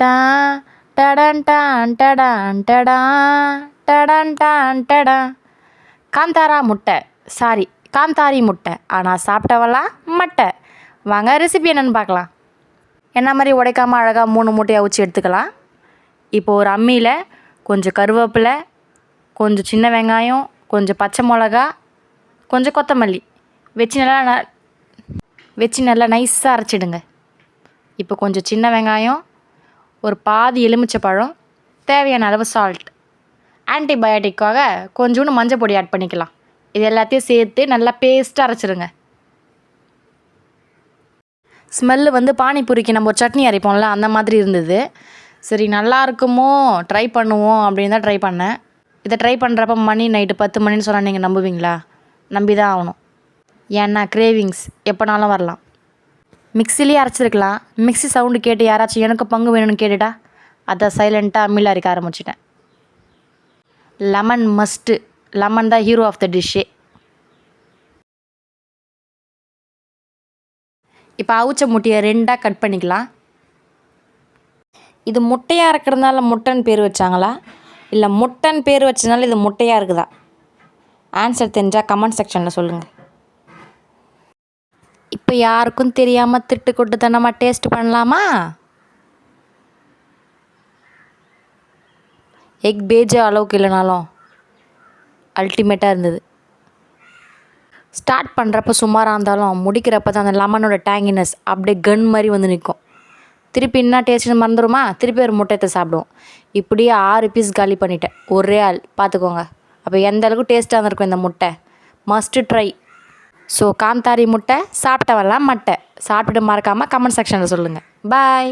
டா டடன் டான் டடான் டடா டடன் டான் டடா. காந்தாரா முட்டை, சாரி காந்தாரி முட்டை, ஆனால் சாப்பிட்டவெல்லாம் மட்டை. வாங்க ரெசிபி என்னென்னு பார்க்கலாம். என்ன மாதிரி உடைக்காமல் அழகாக 3 முட்டையை அவிச்சு எடுத்துக்கலாம். இப்போ ஒரு அம்மியில் கொஞ்சம் கருவேப்பிலை, கொஞ்சம் சின்ன வெங்காயம், கொஞ்சம் பச்சை மிளகா, கொஞ்சம் கொத்தமல்லி வச்சு நல்லா நைஸாக அரைச்சிடுங்க. இப்போ கொஞ்சம் சின்ன வெங்காயம், ஒரு பாதி எலுமிச்சை பழம், தேவையான அளவு சால்ட், ஆன்டிபயோட்டிக்காக கொஞ்சோண்டு மஞ்சள் பொடி ஆட் பண்ணிக்கலாம். இது எல்லாத்தையும் சேர்த்து நல்லா பேஸ்ட்டாக அரைச்சிடுங்க. ஸ்மெல்லு பானிபூரிக்கு நம்ம ஒரு சட்னி அரைப்போம்ல, அந்த மாதிரி இருந்தது. சரி நல்லா இருக்குமோ ட்ரை பண்ணுவோம் அப்படின்னு தான் ட்ரை பண்ணேன். இதை ட்ரை பண்ணுறப்ப மணி நைட்டு 10 மணின்னு சொன்னால் நீங்கள் நம்புவீங்களா? நம்பி தான் ஆகணும். ஏன்னா கிரேவிங்ஸ் எப்போனாலும் வரலாம். மிக்சிலேயே அரைச்சிருக்கலாம். மிக்ஸி சவுண்டு கேட்டு யாராச்சும் எனக்கு பங்கு வேணும்னு கேட்டுட்டா அதை சைலண்ட்டாக அம்மியில் அரைக்க ஆரம்பிச்சிட்டேன். Lemon must. லெமன் தான் ஹீரோ ஆஃப் த டிஷ்ஷே. இப்போ அவிச்ச முட்டையை 2ஆக கட் பண்ணிக்கலாம். இது முட்டையாக இருக்கிறதுனால முட்டைன்னு பேர் வச்சாங்களா, இல்லை முட்டைன்னு பேர் வச்சதுனால இது முட்டையாக இருக்குதா? ஆன்சர் தெரிஞ்சால் கமெண்ட் செக்ஷனில் சொல்லுங்கள். இப்போ யாருக்கும் தெரியாமல் திட்டு கொட்டுத்தனமாக டேஸ்ட் பண்ணலாமா? எக் பேஜ் அளவுக்கு இல்லைனாலும் அல்டிமேட்டாக இருந்தது. ஸ்டார்ட் பண்ணுறப்ப சுமாராக இருந்தாலும் முடிக்கிறப்ப தான் அந்த லெமனோட டேங்கினஸ் அப்படியே கன் மாதிரி வந்து நிற்கும். திருப்பி என்ன டேஸ்ட்டுன்னு மறந்துடுமா? திருப்பி ஒரு முட்டையத்தை சாப்பிடுவோம். இப்படியே 6 பீஸ் காலி பண்ணிட்டேன், ஒரே ஆள். பார்த்துக்கோங்க அப்போ எந்த அளவுக்கு டேஸ்ட்டாக இருந்திருக்கும் இந்த முட்டை. Must try. ஸோ காந்தாரி முட்டை சாப்பிட்டவெல்லாம் மட்டை. சாப்பிட்டுட்டு மறக்காமல் கமெண்ட் செக்ஷனில் சொல்லுங்கள். பாய்.